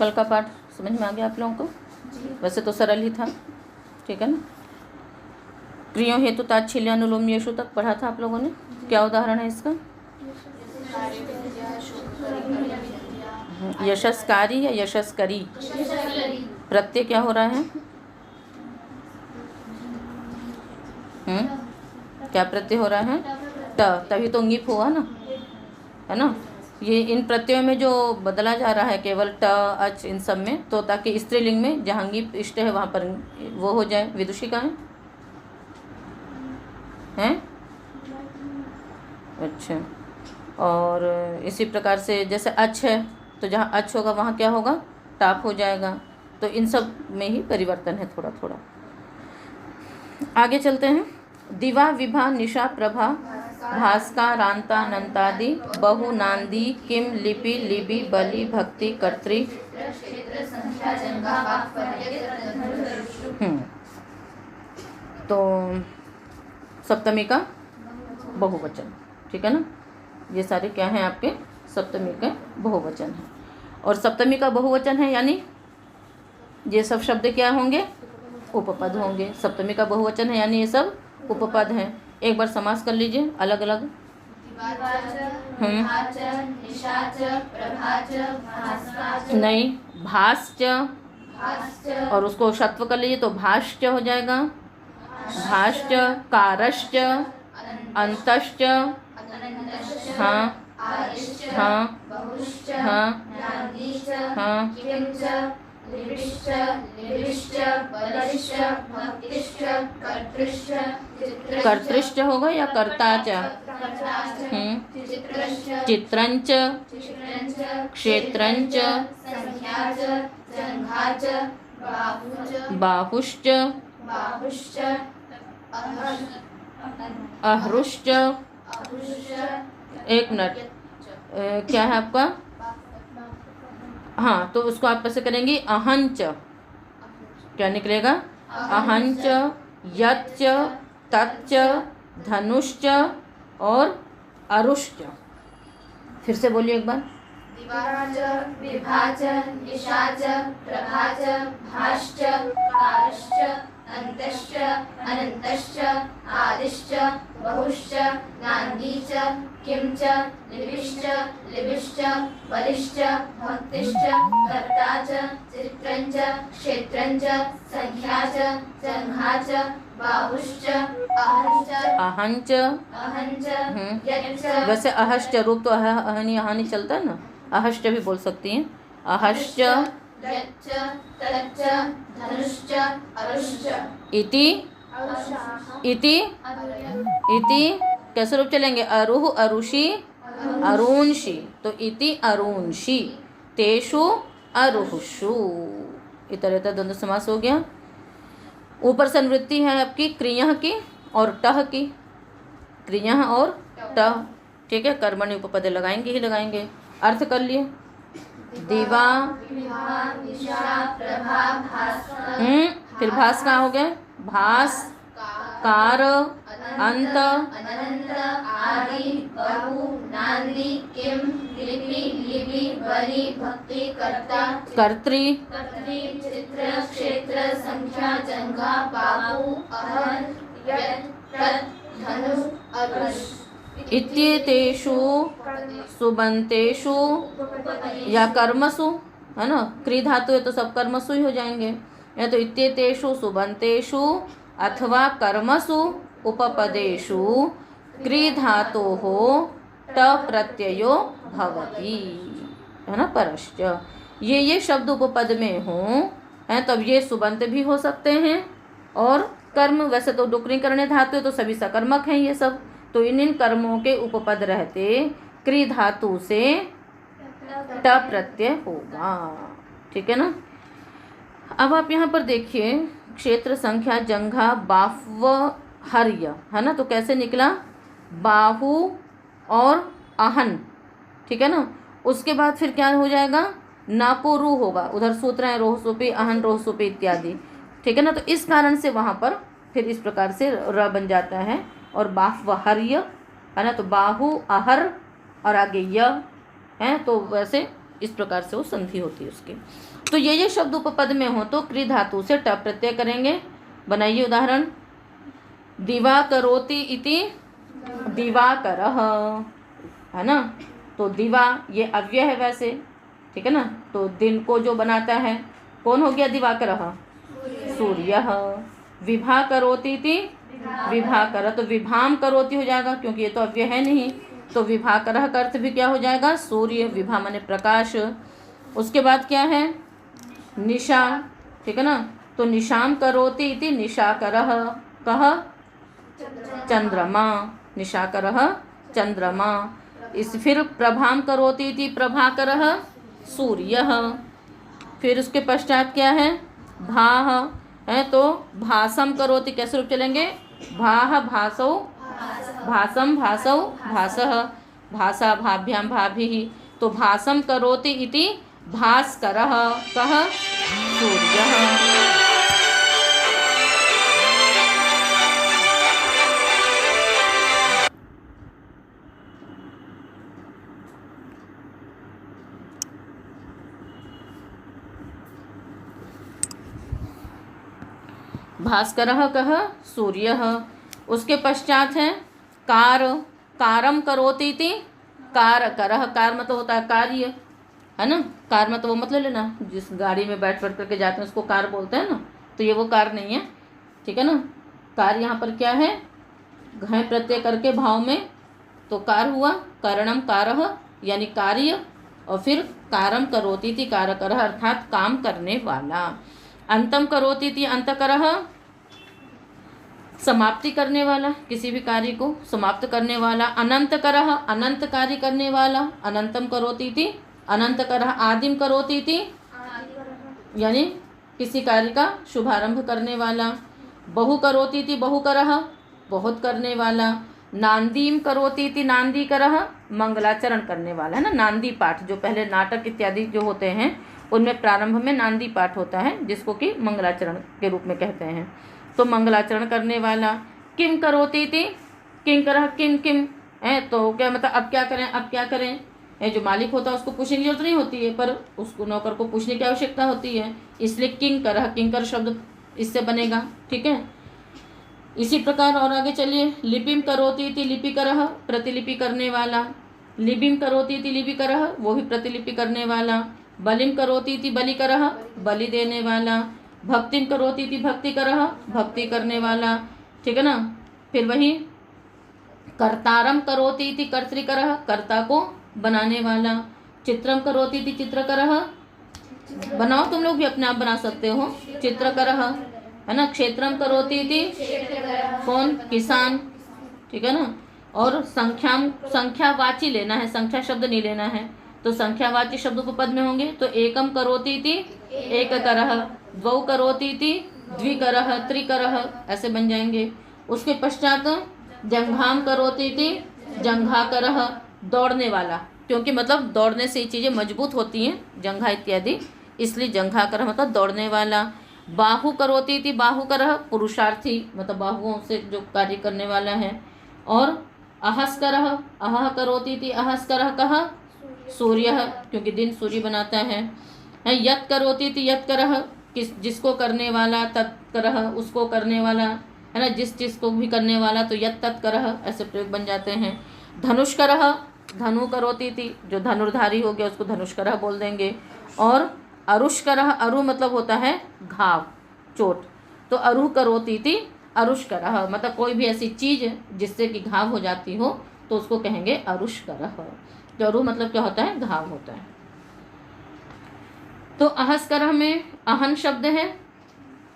कल का पाठ समझ में आ गया आप लोगों को? वैसे तो सरल ही था, ठीक है ना। क्रियों हेतु ताच्छील्य अनुलोम यशु तक पढ़ा था आप लोगों ने। क्या उदाहरण है इसका? यशस्कारी या यशस्करी? प्रत्यय क्या हो रहा है? क्या प्रत्यय हो रहा है? ट, तभी तो ङीप हुआ ना, है ना। ये इन प्रत्ययों में जो बदला जा रहा है केवल ट अच इन सब में, तो ताकि स्त्रीलिंग में जहाँ ङीप इष्ट है वहाँ पर वो हो जाए। विदुषिका हैं? अच्छा। और इसी प्रकार से जैसे अच है तो जहाँ अच होगा वहाँ क्या होगा? टाप हो जाएगा। तो इन सब में ही परिवर्तन है थोड़ा थोड़ा। आगे चलते हैं। दिवा विभा निशा प्रभा भास्का रांता नंतादि बहु नांदी किम लिपि लिबि बलि भक्ति कर्त्री। तो सप्तमी का बहुवचन, ठीक है ना। ये सारे क्या हैं आपके? सप्तमी का बहुवचन है। और सप्तमी का बहुवचन है यानी ये सब शब्द क्या होंगे? उपपद होंगे। सप्तमी का बहुवचन है यानी ये सब उपपद हैं। एक बार समास कर लीजिए अलग अलग। नहीं, भाश्च, और उसको षत्व कर लीजिए तो भाश्च हो जाएगा। भाश्च, कारश्च, अंतश्च, हाँ हाँ हाँ हाँ, कर्तृष्ट होगा या कर्ताच? चित्रंच, क्षेत्रंच, बाहुश्च, अहरुश्च। एक मिनट, क्या है आपका? हाँ, तो उसको आप कैसे करेंगी? अहंच। क्या निकलेगा? अहंच, यच्च, तच्च, धनुश्च और अरुश्च। फिर से बोलिए एक बार। दिवाच, विभाच, निशाच, प्रभाच, भाश्च, कारश्च, अंतश्च, अनंतश्च, आदिश्च, बहुश्च, नांदीच, किंच, लिविश्च, लिविश्च, बलिश्च, भक्तिश्च, कर्ताच, चित्रंच, क्षेत्रंच, संख्याच, जंघाच, बाहुश्च, अहंच, वैसे अहश्च रूप तो अहनी अहानी चलता है ना, अहश्च भी बोल सकती हैं। अहश्च, इति, इति, इति कैसे रूप चलेंगे? अरुह, अरुषि, अरुंषि। तो इति अरुंषि, तेषु अरुहुषु। इतरेतर द्वंद्व समास हो गया। ऊपर से अनुवृत्ति है आपकी क्रिया की और टह की। क्रिया और टह, ठीक है। कर्मणि उपपद लगाएंगे ही लगाएंगे। अर्थ कर लिए। दिवा, फिर भास कहाँ हो गया? भास, कार, अंत, आदि, बहु, नांदी, किम, लिपि, लिबि, बलि, भक्ति, कर्ता, कर्त्री, चित्र, क्षेत्र, संख्या, जंघा, बाहु, अहन, तत्, धनु, अरुष। इत्येतेषु सुबंतेषु या कर्मसु, है ना। क्री धातु है तो सब कर्मसु ही हो जाएंगे। या तो इत्येतेषु सुबंतेषु अथवा कर्मसु उपपदेषु क्री धातु हो ट प्रत्ययो भवति, है ना। परश्च, ये शब्द उपपद में हो हैं तब ये सुबंत भी हो सकते हैं और कर्म। वैसे तो डुकरी करने धातु है तो सभी सकर्मक हैं ये सब। तो इन कर्मों के उपपद रहते क्री धातु से ट प्रत्यय होगा, ठीक है ना। अब आप यहाँ पर देखिए क्षेत्र, संख्या, जंघा, बाह्व, हर्य, है ना। तो कैसे निकला? बाहु और अहन, ठीक है ना। उसके बाद फिर क्या हो जाएगा? नाको रू होगा। उधर सूत्र है रोह सुपी, अहन रोह सुपी इत्यादि, ठीक है ना। तो इस कारण से वहाँ पर फिर इस प्रकार से र बन जाता है। और बाह्व हर्य, है ना। तो बाहु, अहर और आगे य है। तो वैसे इस प्रकार से वो संधि होती है उसकी। तो ये शब्द उपपद में हो तो क्री धातु से ट प्रत्यय करेंगे। बनाइए उदाहरण। दिवाकरोति इति दिवाकरः, है ना। तो दिवा ये अव्यय है वैसे, ठीक है ना। तो दिन को जो बनाता है कौन हो गया दिवाकरः? सूर्यः। विभा करोति इति विभाकर, तो विभाम करोति हो जाएगा क्योंकि ये तो अव्यय है नहीं। तो विभाकरः का अर्थ भी क्या हो जाएगा? सूर्य। विभा माने प्रकाश। उसके बाद क्या है? निशा, ठीक है ना। तो निशाम करोति इति निशाकरः। कह? चंद्रमा। निशाकरः चंद्रमा। इस फिर प्रभाम करोति इति प्रभाकरः सूर्यः। फिर उसके पश्चात क्या है? भाह है, तो भासम करोति कैसे रूप चलेंगे? भाह भासौ भासम भासौ भासः। भाषा भाभ्याम भाभिः। तो भासम करोति इति भास्करः। कः? सूर्यः। भास्करः कः? सूर्यः। उसके पश्चात है कार। कारम करोति इति कारकरः। कार मतलब होता है कार्य, है ना। कार मतलब वो मतलब लेना, जिस गाड़ी में बैठ करके जाते हैं उसको कार बोलते हैं ना। तो ये वो कार नहीं है, ठीक है ना। कार यहाँ पर क्या है? घय प्रत्यय करके भाव में, तो कार हुआ। करणम कारः यानी कार्य, और फिर कारम करोति इति कारकरः अर्थात काम करने वाला। अंतम करोति इति अंतकरः समाप्ति करने वाला, किसी भी कार्य को समाप्त करने वाला। अनंतकरः अनंत कार्य करने वाला। अनंतम करोति इति अनंतकरः। आदिम करोति इति यानी किसी कार्य का शुभारंभ करने वाला। बहु करोति इति बहुकरः बहुत करने वाला। नांदीम करोति इति नांदीकरः मंगलाचरण करने वाला, है ना। नांदी पाठ जो पहले नाटक इत्यादि जो होते हैं उनमें प्रारंभ में नांदी पाठ होता है, जिसको कि मंगलाचरण के रूप में कहते हैं। तो मंगलाचरण करने वाला। किम करोति इति किंकरः किम किम है, तो क्या मतलब अब क्या करें, अब क्या करें। जो मालिक होता है उसको पूछने की जरूरत नहीं होती है, पर उसको नौकर को पूछने की आवश्यकता होती है, इसलिए किंकरः किंकर शब्द इससे बनेगा, ठीक है। इसी प्रकार और आगे चलिए। लिपिम करोति इति लिपिकरः प्रतिलिपि करने वाला। लिपिम करोति इति लिपिकरः वो भी प्रतिलिपि करने वाला। बलिम करोति इति बलिकरः बलि देने वाला। भक्तिम करोति इति भक्तिकरः भक्ति करने वाला, ठीक है ना। फिर वही कर्तारम करोति इति कर्तृकरः कर्ता को बनाने वाला। चित्रम करोति इति चित्रकरः बनाओ, तुम लोग भी अपने आप बना सकते हो, चित्रकरः, है ना। क्षेत्रम करोति इति कौन? किसान, ठीक है ना। और संख्यावाची लेना है, संख्या शब्द नहीं लेना है। तो संख्यावाची शब्द उपपद में होंगे, तो एकम करोति इति एककरः, द्वौ करोति इति द्विकरः त्रिकरः ऐसे बन जाएंगे। उसके पश्चात जंघाम करोति इति जंघाकरः दौड़ने वाला, क्योंकि मतलब दौड़ने से ये चीज़ें मजबूत होती हैं, जंघा इत्यादि, इसलिए जंघाकरः मतलब दौड़ने वाला। बाहु करोति इति बाहुकरः पुरुषार्थी, मतलब बाहुओं से जो कार्य करने वाला है। और अहस्करः अहः करोति इति अहस्करः कः? सूर्यः, क्योंकि दिन सूर्य बनाता है। यत् करोति इति यत्करः जिसको करने वाला, तत्करः उसको करने वाला, है ना। जिस चीज़ को भी करने वाला, तो यत् तत्करः ऐसे प्रयोग बन जाते हैं। धनुष्करः धनु करोति इति जो धनुर्धारी हो गया उसको धनुष्करः बोल देंगे। और अरुष्करः अरु मतलब होता है घाव, चोट, तो अरु करोति इति अरुष्करः मतलब कोई भी ऐसी चीज़ जिससे कि घाव हो जाती हो तो उसको कहेंगे अरुष्करः। तो अरु मतलब क्या होता है? घाव होता है। तो अहस्करः में अहन शब्द है,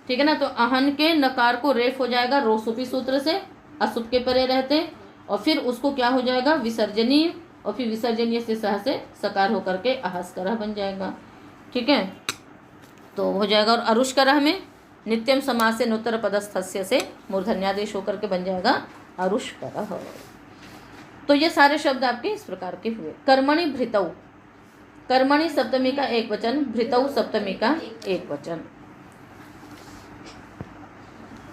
ठीक है ना। तो अहन के नकार को रेफ हो जाएगा रोसुपी सूत्र से, असुप के परे रहते, और फिर उसको क्या हो जाएगा? विसर्जनीय, और फिर विसर्जनीय से सह से सकार होकर के अहस्करः बन जाएगा, ठीक है। तो हो जाएगा। और अरुष्करः में नित्यम समास से नूतर पदस्थस्य से मूर्धन्यादेश होकर के बन जाएगा अरुष्करः। तो ये सारे शब्द आपके इस प्रकार के हुए। कर्मणि भृतौ, कर्मणि सप्तमी का एक वचन, भृतौ सप्तमी का एक वचन।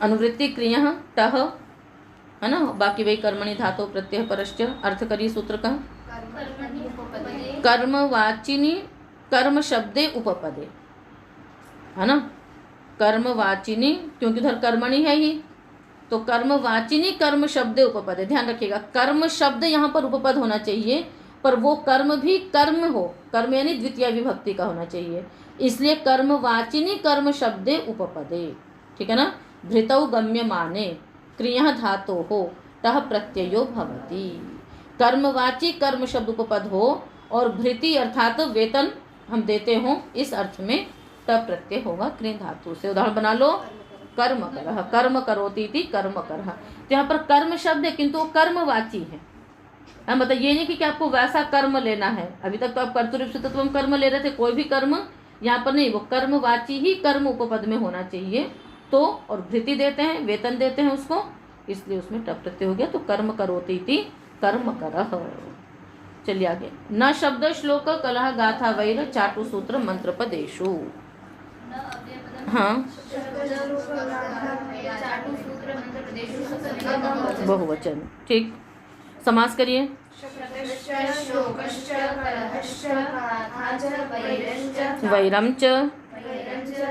अनुवृत्ति क्रिया टह, है ना। बाकी वही कर्मणि धातु प्रत्यय परश्च, अर्थ करी सूत्र का। कर्मवाचिनी कर्म शब्दे उपपदे, है ना, कर्मवाचिनी, क्योंकि उधर कर्मणि है ही, तो कर्मवाचिनी कर्म शब्दे उपपदे। ध्यान रखिएगा, कर्म शब्द यहाँ पर उपपद होना चाहिए, पर वो कर्म भी कर्म हो, कर्म यानी द्वितीय विभक्ति का होना चाहिए, इसलिए कर्मवाचिनी कर्म शब्दे उपपदे। ठीक है ना। भृतौ गम्यमाने क्रिया धातो हो टः प्रत्ययो भवति। कर्मवाची कर्म शब्द उपपद हो और भृति अर्थात वेतन हम देते हो, इस अर्थ में ट प्रत्यय होगा क्रिय धातु से। उदाहरण बना लो, कर्म करः, कर्म करोति इति कर्म करः। तो यहाँ पर कर्म शब्द है किंतु वो कर्मवाची है। हम मतलब ये नहीं कि आपको वैसा कर्म लेना है, अभी तक तो आप कर्तृ से तो हम कर्म ले रहे थे, कोई भी कर्म यहाँ पर नहीं, वो कर्मवाची ही कर्म उपपद में होना चाहिए। तो और भृति देते हैं, वेतन देते हैं उसको, इसलिए उसमें ट प्रत्यय हो गया। तो कर्म करोति इति कर्म करः। चलिए आगे। न शब्द श्लोक कलह गाथा वैर चाटु सूत्र मंत्र पदेशु। हाँ, बहुवचन। ठीक, समास करिए। वैरम च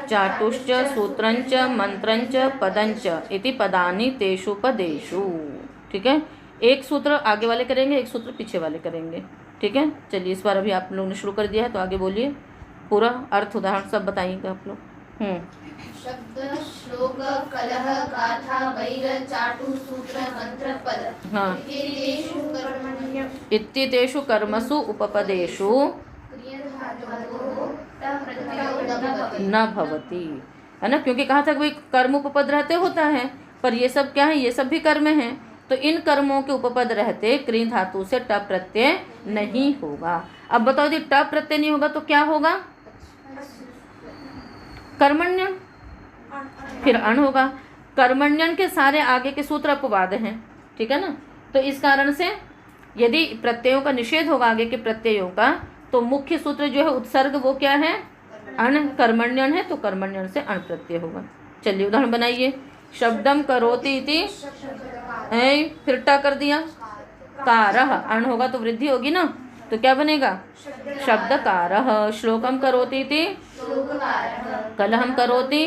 चाटुश्च सूत्रंच मंत्रंच पदंच इति पदानि तेषु पदेषु। ठीक है, एक सूत्र आगे वाले करेंगे, एक सूत्र पीछे वाले करेंगे। ठीक है, चलिए इस बार अभी आप लोगों ने शुरू कर दिया है तो आगे बोलिए, पूरा अर्थ उदाहरण सब बताइएगा आप लोग। शब्द श्लोक कलह गाथा वैर चाटु सूत्र मंत्र पद। हाँ, इत्येतेषु कर्मसु उपपदेषु न भवति, है ना, क्योंकि कहा था कि कर्म उपपद रहते होता है, पर ये सब क्या है, ये सब भी कर्म है, तो इन कर्मों के उपपद रहते क्रिय धातु से ट प्रत्यय नहीं होगा। अब बताओ यदि ट प्रत्यय नहीं होगा तो क्या होगा? कर्मण्यन, फिर अण होगा। कर्मण्यन के सारे आगे के सूत्र अपवाद हैं। ठीक है ना, तो इस कारण से यदि प्रत्ययों का निषेध होगा आगे के प्रत्ययों का, तो मुख्य सूत्र जो है उत्सर्ग वो क्या है? अण। कर्मण्यन है तो कर्मण्यन से अण प्रत्यय होगा। चलिए उदाहरण बनाइए। शब्दम करोति इति, फिर ट कर दिया, कारः, अण होगा तो वृद्धि होगी ना, तो क्या बनेगा? शब्दकारः। श्लोकम करोति इति, कलहम करोति,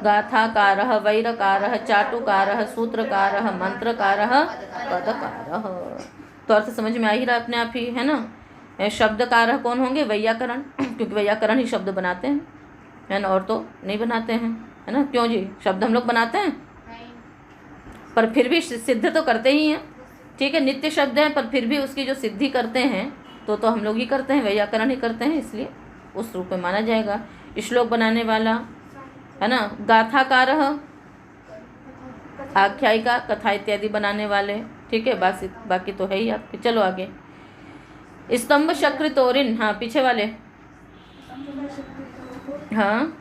गाथाकारः, वैरकारः, चाटुकारः, सूत्रकारः, मंत्रकारः, पदकारः। तो अर्थ समझ में आ ही रहा अपने आप ही, है ना। शब्दकारः कौन होंगे? वैयाकरण, क्योंकि वैयाकरण ही शब्द बनाते हैं, है ना, और तो नहीं बनाते हैं, है ना। क्यों जी, शब्द हम लोग बनाते हैं पर फिर भी सिद्ध तो करते ही हैं। ठीक है, नित्य शब्द है पर फिर भी उसकी जो सिद्धि करते हैं तो हम लोग ही करते हैं, वैयाकरण ही करते हैं, इसलिए उस रूप में माना जाएगा। श्लोक बनाने वाला, है ना। गाथाकारः, आख्यायिका कथा इत्यादि बनाने वाले। ठीक है, बाकी तो है ही आपके। चलो आगे। स्तंभ शक्र तोरिन, हाँ पीछे वाले, हाँ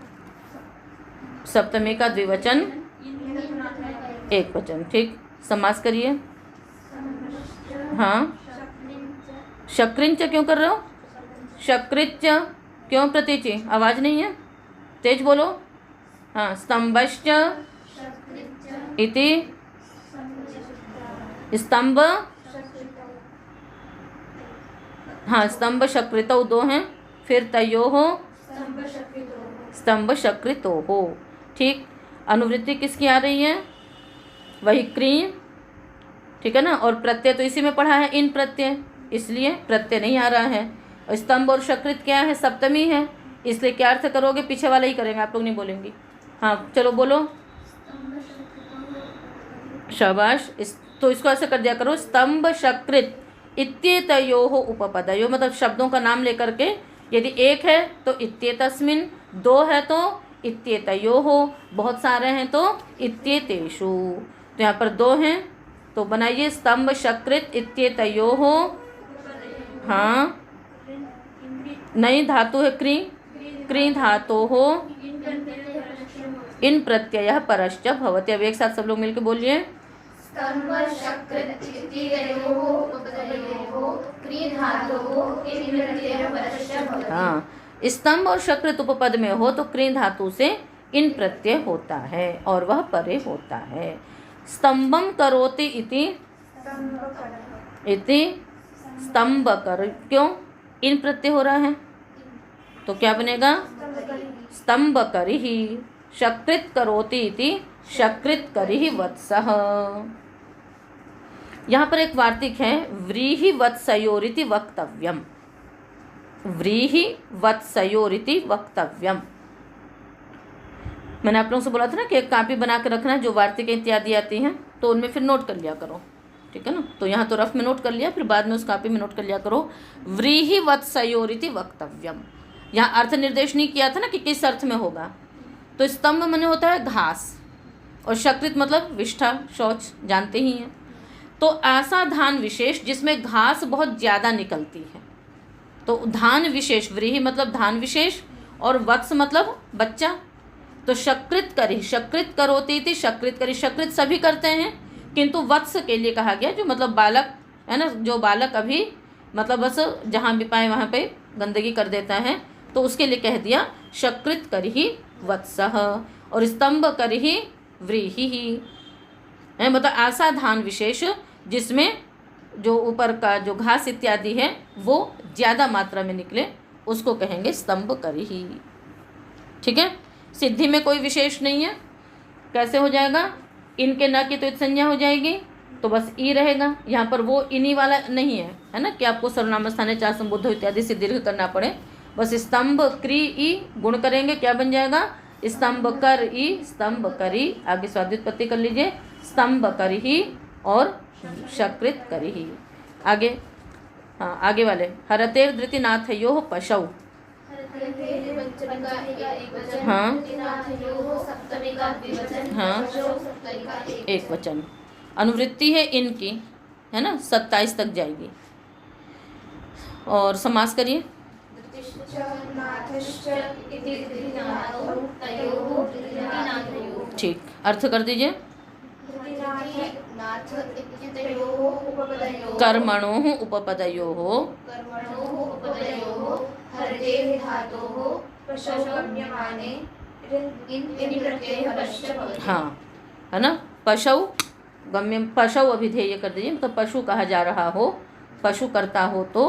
सप्तमी का द्विवचन एक वचन। ठीक, समास करिए। हाँ, शक्रिंच क्यों कर रहे हो? शक्रिच क्यों प्रतीचि? आवाज नहीं है, तेज बोलो। हाँ, स्तंभश्च इति, स्तंभ, हाँ स्तंभ शक्रितौ दो हैं, फिर तयो हो स्तंभ शक्रितो हो। ठीक, अनुवृत्ति किसकी आ रही है? वही क्रिय। ठीक है ना, और प्रत्यय तो इसी में पढ़ा है, इन प्रत्यय, इसलिए प्रत्यय नहीं आ रहा है। स्तंभ और शक्रित क्या है? सप्तमी है, इसलिए क्या अर्थ करोगे? पीछे वाला ही करेंगे, आप लोग नहीं बोलेंगे। हाँ चलो बोलो, शाबाश। तो इसको ऐसे कर दिया करो, स्तंभ शक्रित इत्येतयोः उपपदयोः, मतलब शब्दों का नाम लेकर के, यदि एक है तो इत्येतस्मिन्, दो है तो इत्येतयोः, बहुत सारे हैं तो इत्येतेषु। तो यहाँ पर दो हैं तो बनाइए स्तंभ शक्रित इत्येतयोः। हाँ नहीं, धातु है क्री, क्री धातोः इन प्रत्ययः परश्च भवति। अब एक साथ सब लोग मिलकर बोलिए, स्तंभ शक्रित इत्येतयोः उपपदयोः क्री धातोः इन प्रत्ययः परश्च भवति। हाँ, स्तंभ और शक्रित उपपद में हो तो क्री धातु से इन प्रत्यय होता है और वह परे होता है। स्तंभम करोति इति, इति स्तंभ कर, क्यों इन प्रत्यय हो रहा है? तो क्या बनेगा? स्तंभकरिः। शकृत करोति इति शकृतकरिः वत्सः। यहाँ पर एक वार्तिक है, व्रीहि वत्सयोरिति वक्तव्यम। व्रीहि वत्सयोरिति वक्तव्यम। मैंने आप लोगों से बोला था ना कि एक कॉपी बना कर रखना है, जो वार्तिकें इत्यादि आती हैं तो उनमें फिर नोट कर लिया करो, ठीक है ना। तो यहाँ तो रफ में नोट कर लिया, फिर बाद में उस कॉपी में नोट कर लिया करो। व्रीहि वत्सयोरिति वक्तव्यम। यहाँ अर्थ निर्देश नहीं किया था ना कि किस अर्थ में होगा। तो स्तंभ माने होता है घास, और शकृत मतलब विष्ठा, शौच, जानते ही हैं। तो ऐसा धान विशेष जिसमें घास बहुत ज़्यादा निकलती है, तो धान विशेष, व्रीहि मतलब धान विशेष, और वत्स मतलब बच्चा। तो शकृत करी, शकृत करोती थी, शकृत करी। शकृत सभी करते हैं, किंतु वत्स के लिए कहा गया, जो मतलब बालक है ना, जो बालक अभी मतलब बस जहाँ भी पाए वहाँ पे गंदगी कर देता है, तो उसके लिए कह दिया शकृत करी वत्सः। और स्तंभ करी व्रीहि है, मतलब ऐसा धान विशेष जिसमें जो ऊपर का जो घास इत्यादि है वो ज़्यादा मात्रा में निकले, उसको कहेंगे स्तंभ करी। ठीक है। सिद्धि में कोई विशेष नहीं है, कैसे हो जाएगा? इनके न की तो इत संज्ञा हो जाएगी, तो बस ई रहेगा। यहाँ पर वो इन्हीं वाला नहीं है, है ना, कि आपको सर्वनाम स्थाने चार संबुद्ध इत्यादि से दीर्घ करना पड़े। बस स्तंभ क्री ई गुण करेंगे, क्या बन जाएगा? स्तंभ कर ई, स्तंभ करी। आगे स्वादित्पत्ति कर लीजिए, स्तंभ करी ही और शकृत करी ही। आगे, हाँ आगे वाले, हरतेर धृतिनाथयोः पशौ। हाँ हाँ, एक वचन। अनुवृत्ति है इनकी, है ना, 27 तक जाएगी। और समास करिए। ठीक, अर्थ कर दीजिए। कर्मणोः उपपदयोः हाँ, है ना, पशु गम्य, पशु अभिधेय कर दीजिए, मतलब पशु कहा जा रहा हो, पशु करता हो तो,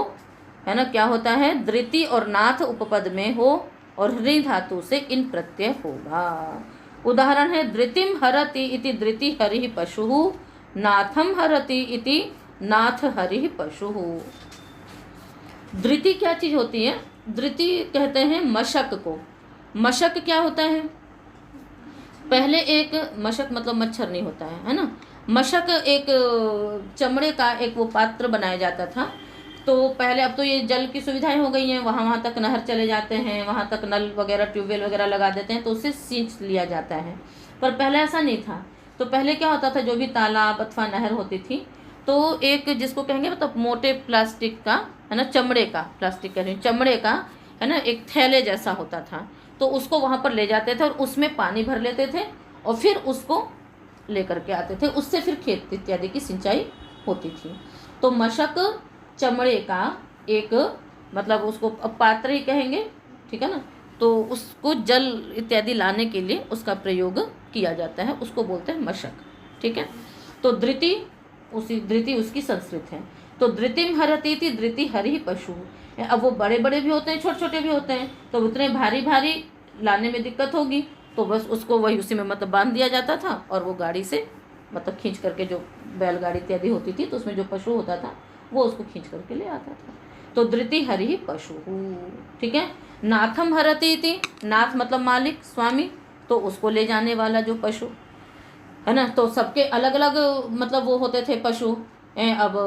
है ना, क्या होता है? धृति और नाथ उपपद में हो और हृ धातु से इन प्रत्यय होगा। उदाहरण है, धृतिम हरति इति धृति हरिः पशुः, नाथम हरति इति नाथ हरिः पशुः। धृति क्या चीज होती है? धृति कहते हैं मशक को। मशक क्या होता है? पहले एक मशक मतलब मच्छर नहीं होता है ना। मशक एक चमड़े का एक वो पात्र बनाया जाता था। तो पहले, अब तो ये जल की सुविधाएं हो गई हैं, वहाँ तक नहर चले जाते हैं, वहाँ तक नल वगैरह ट्यूबवेल वगैरह लगा देते हैं, तो उससे सींच लिया जाता है। पर पहले ऐसा नहीं था। तो पहले क्या होता था, जो भी तालाब अथवा नहर होती थी, तो एक जिसको कहेंगे मतलब मोटे प्लास्टिक का, है ना, चमड़े का, प्लास्टिक कह रही हूँ, चमड़े का, है ना, एक थैले जैसा होता था। तो उसको वहाँ पर ले जाते थे और उसमें पानी भर लेते थे और फिर उसको लेकर के आते थे। उससे फिर खेत इत्यादि की सिंचाई होती थी। तो मशक चमड़े का एक, मतलब उसको पात्र ही कहेंगे, ठीक है ना। तो उसको जल इत्यादि लाने के लिए उसका प्रयोग किया जाता है, उसको बोलते हैं मशक। ठीक है। तो धृति, उसी धृति उसकी संस्कृत है। तो धृतिम हरति थी, धृति हरि पशु। अब वो बड़े बड़े भी होते हैं, छोटे छोटे भी होते हैं, तो उतने भारी भारी लाने में दिक्कत होगी, तो बस उसको वही उसी में मतलब बांध दिया जाता था और वो गाड़ी से मतलब खींच करके, जो बैलगाड़ी इत्यादि होती थी तो उसमें जो पशु होता था वो उसको खींच करके ले आता था। तो धृति हरि पशु। ठीक है। नाथम हरति थी, नाथ मतलब मालिक, स्वामी, तो उसको ले जाने वाला जो पशु, है ना। तो सबके अलग अलग मतलब वो होते थे पशु। अब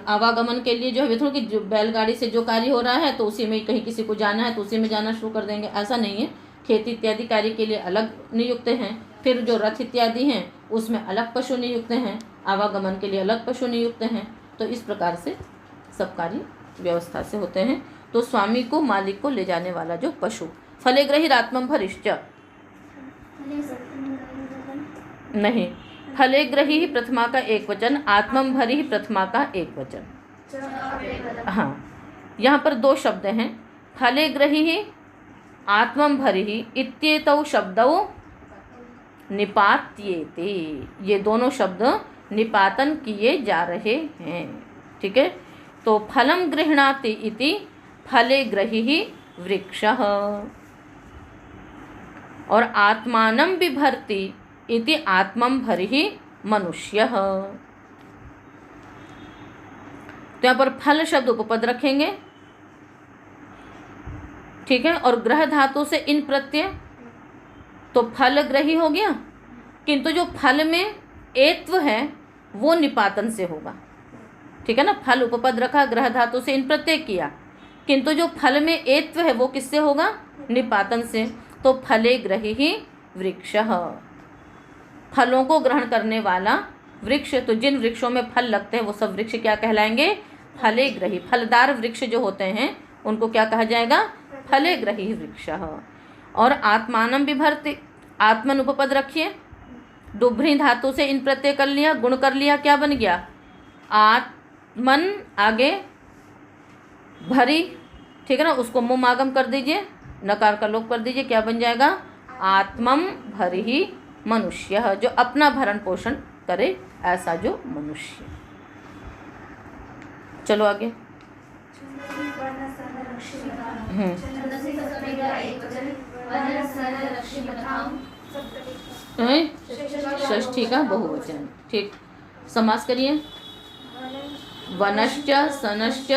आवागमन के लिए जो है थोड़ा कि जो बैलगाड़ी से जो कार्य हो रहा है तो उसी में, कहीं किसी को जाना है तो उसी में जाना शुरू कर देंगे, ऐसा नहीं है। खेती इत्यादि कार्य के लिए अलग नियुक्त हैं, फिर जो रथ इत्यादि हैं उसमें अलग पशु नियुक्त हैं, आवागमन के लिए अलग पशु नियुक्त हैं। तो इस प्रकार से सब कार्य व्यवस्था से होते हैं। तो स्वामी को, मालिक को ले जाने वाला जो पशु। फलेग्रहिरात्मं भरिश्च, नहीं, फलेग्रही प्रथमा का एक वचन, आत्मं भरि प्रथमा का एक वचन। हाँ, यहाँ पर दो शब्द हैं, फलेग्रही आत्मं भरि इत्येतौ शब्दौ निपात्येते। ये दोनों शब्द निपातन किए जा रहे हैं। ठीक है। तो फलम गृह्णाति इति फलेग्रही वृक्षः। और आत्मानं बिभर्ति इति आत्मं भरिहि मनुष्यः। तो यहाँ पर फल शब्द उपपद रखेंगे, ठीक है। और ग्रह धातु से इन प्रत्यय, तो फल ग्रही हो गया, किंतु जो फल में एत्व है वो निपातन से होगा, ठीक है ना। फल उपपद रखा, ग्रह धातु से इन प्रत्यय किया, किंतु जो फल में एत्व है वो किससे होगा, निपातन से। तो फले ग्रही वृक्षः, फलों को ग्रहण करने वाला वृक्ष। तो जिन वृक्षों में फल लगते हैं वो सब वृक्ष क्या कहलाएंगे, फले ग्रही। फलदार वृक्ष जो होते हैं उनको क्या कहा जाएगा, फले ग्रही वृक्षः। और आत्मानं बिभर्ति, आत्मन उपपद रखिए, डुभ्री धातु से इन प्रत्यय कर लिया, गुण कर लिया, क्या बन गया, आत्मन आगे भरी, ठीक है ना। उसको मुमागम कर दीजिए, नकार का लोप कर दीजिए, क्या बन जाएगा, आत्मम भरिहि मनुष्य, जो अपना भरण पोषण करे ऐसा जो मनुष्य। चलो आगे। षष्ठी का बहुवचन, ठीक। समास करिए। वनश्च सनश्च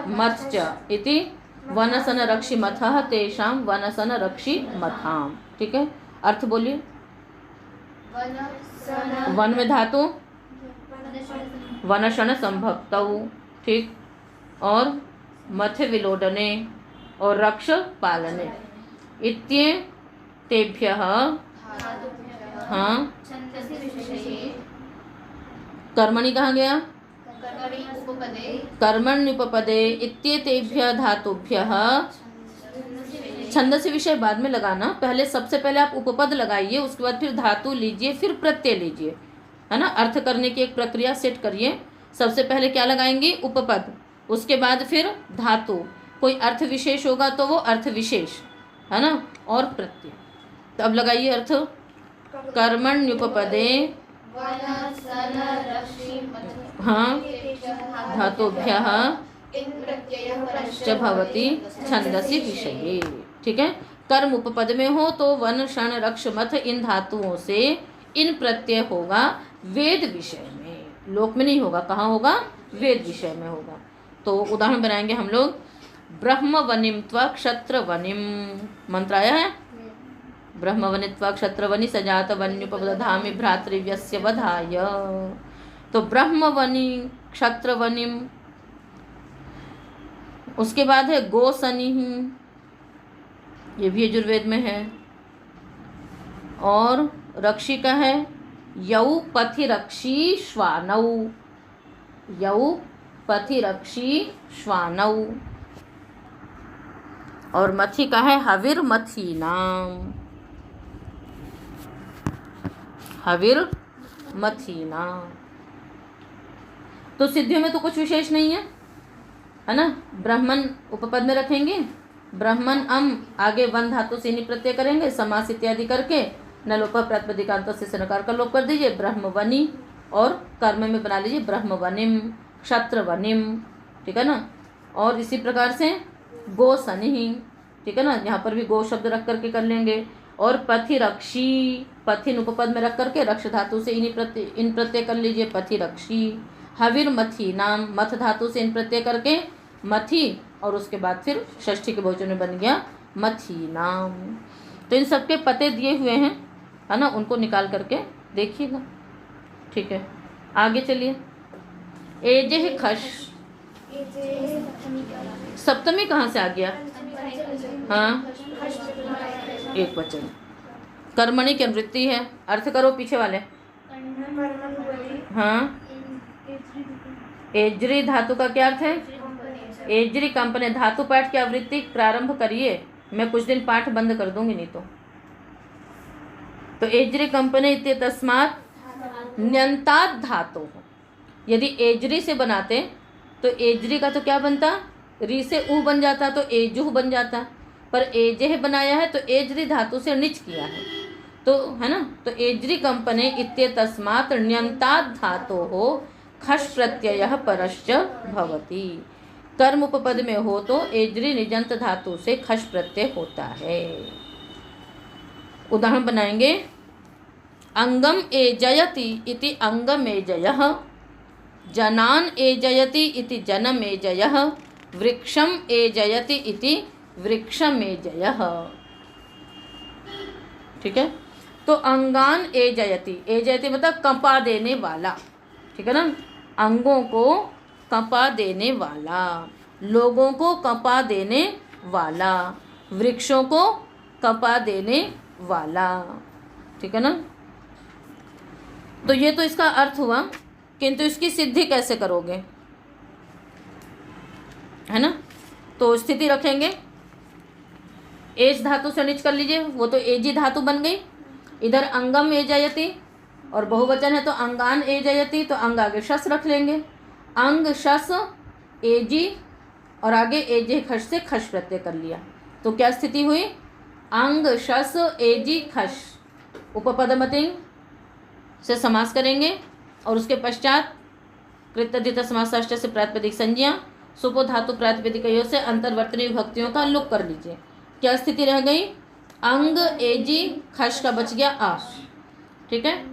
मत्श्च इति वनसन रक्षि मथः तेषां वनसन रक्षि मथाम, ठीक है। अर्थ बोलिए। वन में धातु वनशन संभक्तौ, ठीक। और मथ विलोडने और रक्ष पालने, इत्ये तेभ्यः, हाँ कर्मणि कहाँ गया, कर्मण्युपपदे इत्येतेभ्यः धातुभ्यः। छंदसी विषय बाद में लगाना, पहले सबसे पहले आप उपपद लगाइए, उसके बाद फिर धातु लीजिए, फिर प्रत्यय लीजिए, है ना। अर्थ करने की एक प्रक्रिया सेट करिए। सबसे पहले क्या लगाएंगे, उपपद, उसके बाद फिर धातु, कोई अर्थ विशेष होगा तो वो अर्थ विशेष, है ना, और प्रत्यय। तो अब लगाइए अर्थ। कर्मण्युपपदे, हाँ धातुभ्यः च भवति छंदसी विषये, ठीक है। कर्म उपपद में हो तो वन षण रक्ष मथ इन धातुओं से इन प्रत्यय होगा वेद विषय में, लोक में नहीं होगा। कहाँ होगा, वेद विषय में होगा। तो उदाहरण बनाएंगे हम लोग। ब्रह्मवनिम त्वा क्षत्रवनिम, मंत्र आया है, ब्रह्मवनित्वा क्षत्रवनि सजात वन्युपदधामि भ्रातृव्यस्य वधाय। तो ब्रह्मवनि क्षत्रवनिम, उसके बाद है गोसनि, ये भी यजुर्वेद में है। और रक्षी का है यौ पथि रक्षी श्वानौ, यौ पथि रक्षी श्वानौ। और मथी का है हविर मथीनाम, हविर मथीना। तो सिद्धियों में तो कुछ विशेष नहीं है ना। ब्राह्मण उपपद में रखेंगे, ब्राह्मण अम आगे वन धातु से नहीं प्रत्यय करेंगे, समास इत्यादि करके नलोप प्रातिपदिकांत से नकार का लोप कर दीजिए, ब्रह्मवनी। और कर्म में बना लीजिए ब्रह्मवनिम क्षत्रवनिम, ठीक है ना। और इसी प्रकार से गोसनि, ठीक है ना, यहाँ पर भी गो शब्द रख करके कर लेंगे। और पथि रक्षी, पथिन उपपद में रख करके रक्ष धातु से इन प्रत्यय कर लीजिए, पथि रक्षी। हविर मथी नाम, मथ धातु से इन प्रत्यय करके मथी, और उसके बाद फिर षष्ठी के बहुवचन में बन गया मथी नाम। तो इन सबके पते दिए हुए हैं, है ना, उनको निकाल करके देखिएगा, ठीक है। आगे चलिए। एजे खश, सप्तमी कहाँ से आ गया, हाँ एक वचन। कर्मणि की अनुवृत्ति है, अर्थ करो पीछे वाले। हाँ एजरी धातु का क्या अर्थ है, एजरी कंपनी। धातु पाठ की आवृत्ति प्रारंभ करिए, मैं कुछ दिन पाठ बंद कर दूंगी नहीं तो एजरी कंपनी इत्य तस्मात् न्यंतात् धातु। यदि एजरी से बनाते तो एजरी का तो क्या बनता, री से ऊ बन जाता तो एजुह बन जाता, पर एजेह बनाया है तो एजरी धातु से निच किया है, तो है ना। तो एजरी कंपनी इत्य तस्मात् ण्यंतात् धातु हो खश प्रत्यय परश्च भवति। कर्म उपपद में हो तो एजरी निजंत धातु से खश प्रत्यय होता है। उदाहरण बनाएंगे। अंगम एजयति इति अंगमेजयः, जनान एजयति इति जनमेजयः, वृक्षम एजयति इति वृक्षमेजयः। ठीक है। तो अंगान एजयति, एजयति मतलब कंपा देने वाला, ठीक है ना, अंगों को कंपा देने वाला, लोगों को कंपा देने वाला, वृक्षों को कंपा देने वाला, ठीक है ना। तो ये तो इसका अर्थ हुआ, किंतु इसकी सिद्धि कैसे करोगे, है ना। तो स्थिति रखेंगे, एज धातु से निच कर लीजिए, वो तो एजी धातु बन गई। इधर अंगम एजयति और बहुवचन है तो अंगान एजयति, तो अंग आगे शस रख लेंगे, अंग शस एजी और आगे एजे खश से खश प्रत्यय कर लिया। तो क्या स्थिति हुई, अंग शस एजी खश, उपपदमतिंग से समास करेंगे और उसके पश्चात कृतधित समासाष्ट से प्रातिपदिक संज्ञा सुपो धातु प्रातिपदिकयों से अंतर्वर्तनी विभक्तियों का लुक कर लीजिए। क्या स्थिति रह गई, अंग एजी खश का बच गया आश, ठीक है।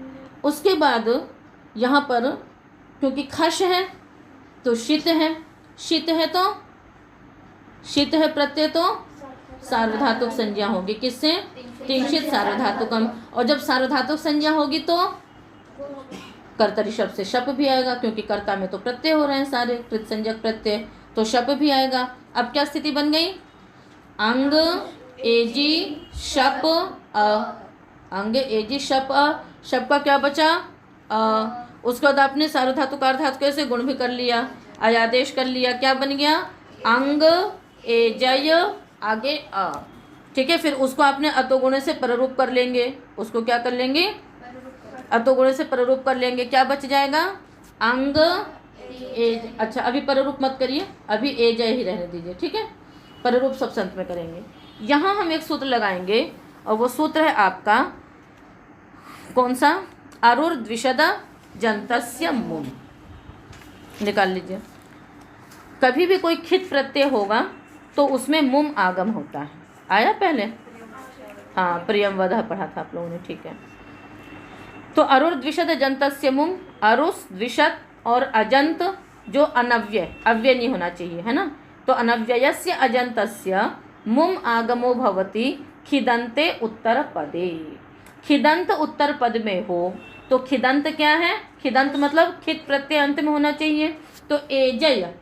उसके बाद यहाँ पर क्योंकि खश है तो शीत है, शीत है तो शीत है प्रत्यय तो सार्वधातुक संज्ञा होगी, किससे, तिंशित सार्वधातुकम। और जब सार्वधातुक संज्ञा होगी तो कर्तरी शब्द से शप भी आएगा, क्योंकि कर्ता में तो प्रत्यय हो रहे हैं सारे, कृत संज्ञक प्रत्यय, तो शप भी आएगा। अब क्या स्थिति बन गई, अंग एजी शप अ, अंग एजी शप अ, शप का क्या बचा अ, उसके बाद आपने सार्वधातुक अर्धातुक कैसे गुण भी कर लिया, आयादेश कर लिया, क्या बन गया, अंग एजय आगे अ, ठीक है। फिर उसको आपने अतोगुणे से पररूप कर लेंगे, उसको क्या कर लेंगे, अतोगुणे से पररूप कर लेंगे, क्या बच जाएगा, अंग एज। अच्छा अभी पररूप मत करिए, अभी एजय ही रहने दीजिए, ठीक है, पररूप सब संत में करेंगे। यहाँ हम एक सूत्र लगाएंगे और वो सूत्र है आपका कौन सा, अरुर द्विषद जंतस्य मुम, निकाल लीजिए। कभी भी कोई खित प्रत्यय होगा तो उसमें मुम आगम होता है, आया पहले, हाँ प्रियम वधा पढ़ा था आप लोगों ने, ठीक है। तो अरुर द्विषद जंतस्य मुम, अरुस द्विषद और अजंत जो अनव्यय, अव्यय नहीं होना चाहिए, है ना, तो अनव्ययस्य अजंतस्य मुम आगमो भवति खिदन्ते उत्तर पदे। खिदंत उत्तर पद में हो तो खिदंत क्या है, खिदंत मतलब खित प्रत्यय अंत में होना चाहिए, तो एजय,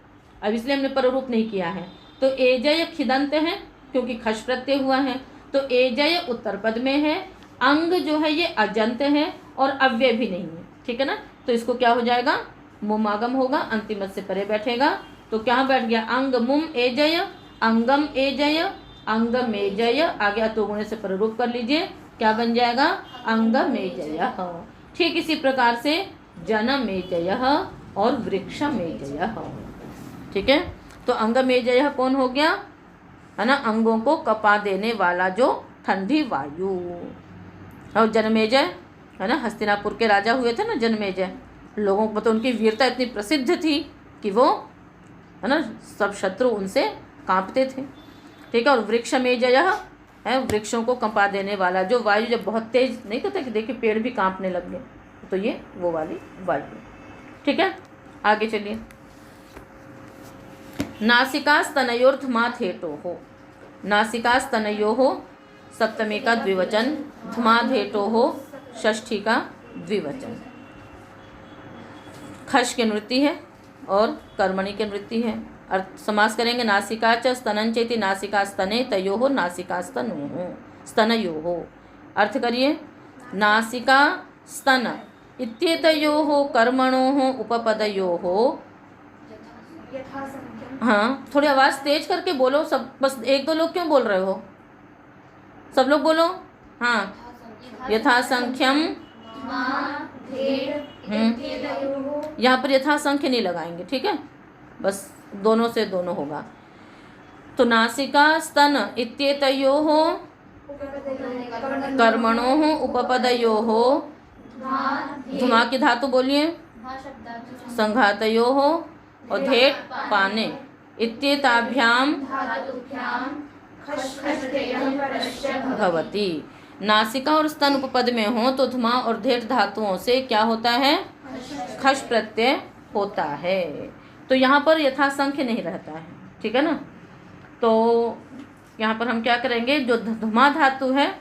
अब इसलिए हमने पररूप नहीं किया है, तो एजय खिदंत है क्योंकि खश प्रत्यय हुआ है, तो एजय उत्तर पद में है, अंग जो है ये अजंत है और अव्यय भी नहीं है, ठीक है ना। तो इसको क्या हो जाएगा, मुम आगम होगा, अंतिम से परे बैठेगा, तो क्या बैठ गया, अंग मुम एजय, अंगम एजय, अंगमेजय, आगे अतोगुणे से पररूप कर लीजिए, क्या बन जाएगा, अंगमेजय। ठीक इसी प्रकार से जनमेजय और वृक्षमेजय, ठीक है। तो अंगमेजय कौन हो गया, है ना, अंगों को कपा देने वाला जो ठंडी वायु, और जनमेजय है ना, हस्तिनापुर के राजा हुए थे ना जनमेजय, लोगों को तो उनकी वीरता इतनी प्रसिद्ध थी कि वो, है ना, सब शत्रु उनसे कांपते थे, ठीक है। और वृक्षमेजय है वृक्षों को कंपा देने वाला, जो वायु जब बहुत तेज नहीं कहते कि देखिए पेड़ भी कांपने लग गए, तो ये वो वाली वायु, ठीक है। आगे चलिए, नासिकास्तनयोर्धमात् हेतोः, नासिकास्तनयोः सप्तमी का द्विवचन, धमात् हेतोः षष्ठी का द्विवचन। खश की निवृत्ति है और कर्मणि की निवृत्ति है। अर्थ समास करेंगे, नासिका च स्तनं चेति नासिका स्तने तयोः नासिका स्तनोः स्तनयोः। अर्थ करिए, नासिका स्तन इत्येतयोः कर्मणोः उपपदयोः, हाँ थोड़ी आवाज़ तेज करके बोलो सब, बस एक दो लोग क्यों बोल रहे हो, सब लोग बोलो, हाँ। यथा संख्यम, यहाँ पर यथा संख्य नहीं लगाएंगे, ठीक है, बस दोनों से दोनों होगा। तो नासिका स्तन इत्येतयोः कर्मणोः उपपदयोः, धुमा की धातु बोलिए, संघातयोः और धेट पाने, इत्येताभ्यां धातुभ्यां खश प्रत्ययः परस्य भवति। नासिका और स्तन उपपद में हो तो धुमा और धेट धातुओं से क्या होता है? खश प्रत्यय होता है। तो यहाँ पर यथासंख्य नहीं रहता है, ठीक है ना। तो यहाँ पर हम क्या करेंगे, जो धुमा धातु है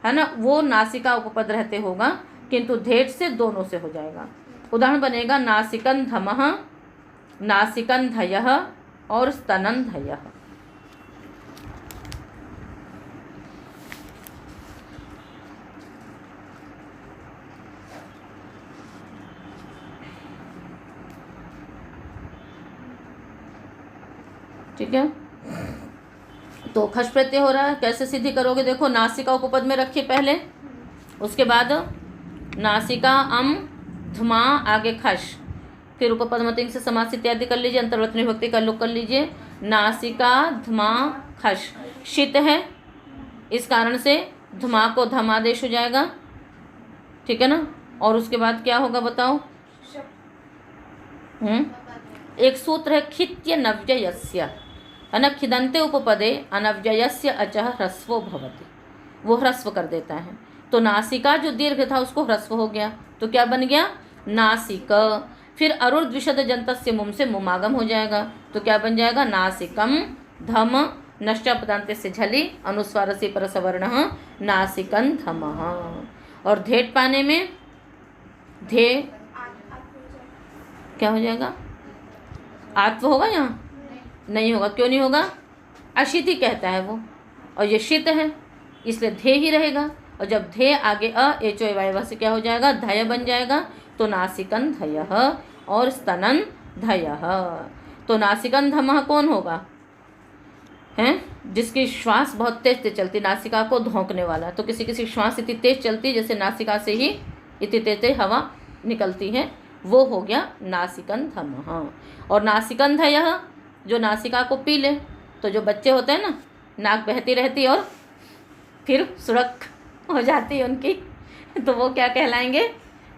ना, वो नासिका उपपद रहते होगा, किंतु धेट से दोनों से हो जाएगा। उदाहरण बनेगा नासिकन धमः, नासिकन धयः और स्तनन धयः। ठीक है, तो खश प्रत्यय हो रहा है। कैसे सिद्धि करोगे? देखो, नासिका उपपद में रखिए पहले, उसके बाद नासिका अम धुमा आगे खश, फिर उपपद मतिंग से समास इत्यादि कर लीजिए, अंतर्वर्तनी विभक्ति का लोग कर लीजिए। नासिका धुमा खश, शीत है, इस कारण से धुमा को धम आदेश हो जाएगा, ठीक है ना। और उसके बाद क्या होगा बताओ? एक सूत्र है खित्य नव्ययस्य, है ना। खिदंते उपपदे अनव्ययस्य अचः ह्रस्वो भवति, वो ह्रस्व कर देता है। तो नासिका जो दीर्घ था उसको ह्रस्व हो गया, तो क्या बन गया? नासिक। फिर अरुर्ध विशद जंतस्य मुम से मुमागम हो जाएगा, तो क्या बन जाएगा? नासिकम धम नश्चा पदांत से झली अनुस्वार से परसवर्णः नासिकन धमः। और धेट पाने में धे क्या हो जाएगा? आत्व होगा यहाँ? नहीं होगा। क्यों नहीं होगा? अशिति कहता है वो, और ये शीत है, इसलिए धे ही रहेगा। और जब धे आगे एचो एवाय से क्या हो जाएगा? धय बन जाएगा। तो नासिकन धयः और स्तनन धयः। तो नासिकन धमः कौन होगा? हैं, जिसकी श्वास बहुत तेज तेज चलती, नासिका को धोंकने वाला। तो किसी किसी श्वास इतनी तेज चलती जैसे नासिका से ही इतनी तेज तेज हवा निकलती है, वो हो गया नासिकन धमः। और नासिकन धयः जो नासिका को पी ले, तो जो बच्चे होते हैं ना, नाक बहती रहती और फिर सुरख हो जाती है उनकी, तो वो क्या कहलाएंगे?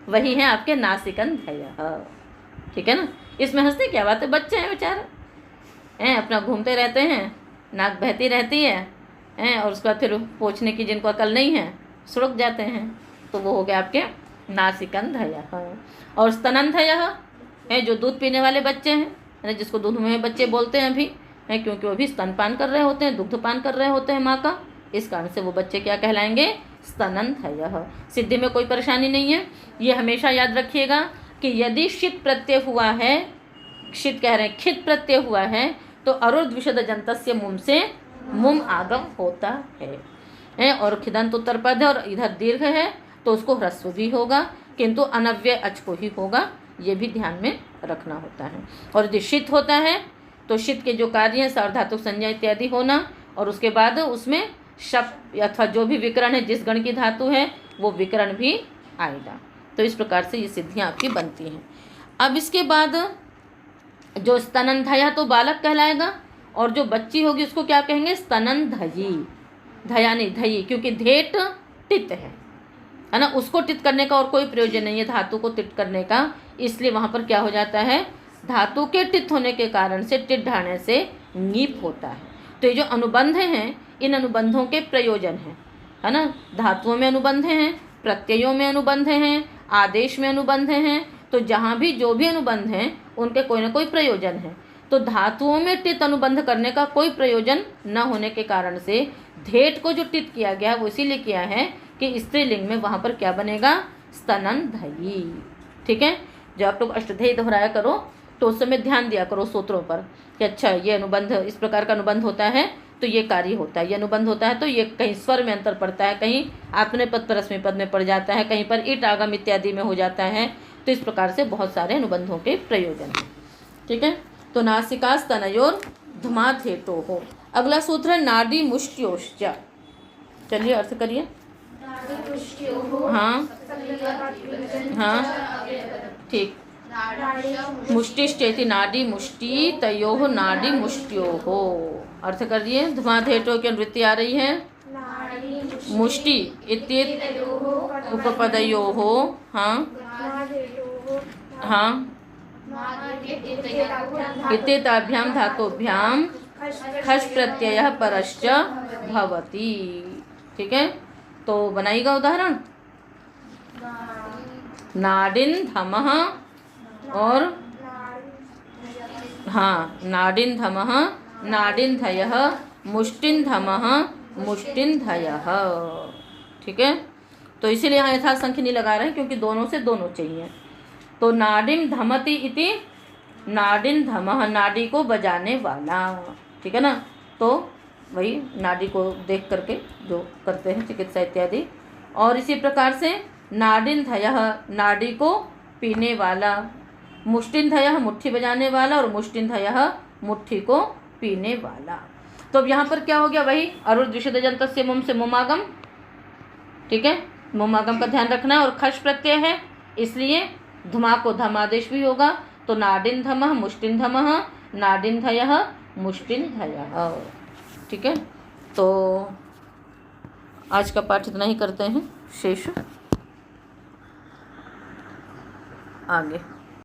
वही हैं आपके नासिकन धयः, ठीक है ना। इसमें हंसते क्या बात है, बच्चे हैं बेचारे, हैं अपना घूमते रहते हैं, नाक बहती रहती है, हैं, और उसके बाद फिर पोंछने की जिनको अकल नहीं है सुरख जाते हैं, तो वो हो गया आपके नासिकन धयः। और स्तनन धयः है जो दूध पीने वाले बच्चे हैं, जिसको दूध में बच्चे बोलते हैं अभी, हैं, क्योंकि वो भी स्तनपान कर रहे होते हैं, दुग्धपान कर रहे होते हैं माँ का, इस कारण से वो बच्चे क्या कहलाएंगे? स्तनन धयः। सिद्धि में कोई परेशानी नहीं है। ये हमेशा याद रखिएगा कि यदि शीत प्रत्यय हुआ है, शीत कह रहे हैं, खित प्रत्यय हुआ है, तो अरुर्ध विशद जंतस्य मुम से मुम आगम होता है। और खिदंत उत्तर पद है और इधर दीर्घ है, तो उसको ह्रस्व भी होगा, किंतु अनव्यय अच को ही होगा, ये भी ध्यान में रखना होता है। और यदि शीत होता है तो शीत के जो कार्य हैं सार्वधातुक संज्ञा इत्यादि होना, और उसके बाद उसमें शब्द अथवा जो भी विकरण है, जिस गण की धातु है वो विकरण भी आएगा। तो इस प्रकार से ये सिद्धियाँ आपकी बनती हैं। अब इसके बाद जो स्तनन धया तो बालक कहलाएगा, और जो बच्ची होगी उसको क्या कहेंगे? स्तनन धयी। धया नहीं, धयी, क्योंकि धेट टित है ना, उसको टित करने का और कोई प्रयोजन नहीं है धातु को टित करने का, इसलिए वहाँ पर क्या हो जाता है? धातु के टित होने के कारण से टिट ढाने से ङीप होता है। तो ये जो अनुबंध हैं, इन अनुबंधों के प्रयोजन हैं, है ना। धातुओं में अनुबंध हैं, प्रत्ययों में अनुबंध हैं, आदेश में अनुबंध हैं, तो जहाँ भी जो भी अनुबंध हैं उनके कोई ना कोई प्रयोजन है। तो धातुओं में टित अनुबंध करने का कोई प्रयोजन न होने के कारण से धेट को जो टित किया गया वो इसीलिए किया है कि स्त्रीलिंग में वहाँ पर क्या बनेगा? स्तनन धयी। ठीक है, जब आप लोग अष्टधेय दोहराया करो तो उस समय ध्यान दिया करो सूत्रों पर कि अच्छा ये अनुबंध, इस प्रकार का अनुबंध होता है तो ये कार्य होता है, ये अनुबंध होता है तो ये कहीं स्वर में अंतर पड़ता है, कहीं आत्मनेपद पद पर रश्मि पद में पड़ जाता है, कहीं पर ईट आगम इत्यादि में हो जाता है। तो इस प्रकार से बहुत सारे अनुबंधों के प्रयोजन हैं। ठीक है, तो नासिका स्तनयोर धुमाधेटो हो। अगला सूत्र है नाडी मुष्टियोश्च। चलिए अर्थ करिए। हाँ हाँ ठीक। मुष्टिश्चेति नाडी मुष्टि तयोः नाडी मुष्टियोः। अर्थ करिए। धुमाधेटो की अनुवृत्ति आ रही है। मुष्टि इत्येत उपपदयोः। हाँ हाँ इत्येताभ्यां धातोभ्याम खश प्रत्यय परश्च भवति। ठीक है, तो बनाइएगा उदाहरण। नाडिन धमः और हाँ, नाडिन धमः नाडिन धयः मुष्टिन धमः मुष्टिन धयः। ठीक है, तो इसीलिए यहाँ यथा संख्या नहीं लगा रहे हैं क्योंकि दोनों से दोनों चाहिए। तो नाडिन धमति इति, नाडिन धमः नाडी को बजाने वाला। ठीक है ना, तो वही नाडी को देख करके जो करते हैं चिकित्सा इत्यादि। और इसी प्रकार से नाडिन धयः नाडी को पीने वाला, मुष्टिन धयः मुट्ठी बजाने वाला और मुष्टिन धयः मुट्ठी को पीने वाला। तो अब यहाँ पर क्या हो गया, वही अरुण द्विषदजन्तस्य मुम से मुमागम। ठीक है, मुमागम का ध्यान रखना है। और खश प्रत्यय है इसलिए धुमा को धमादेश भी होगा। तो नाडिन धमः मुष्टिन धमः नाडिन धयः मुष्टिन धयः। ठीक है, तो आज का पाठ इतना ही करते हैं, शेष आगे।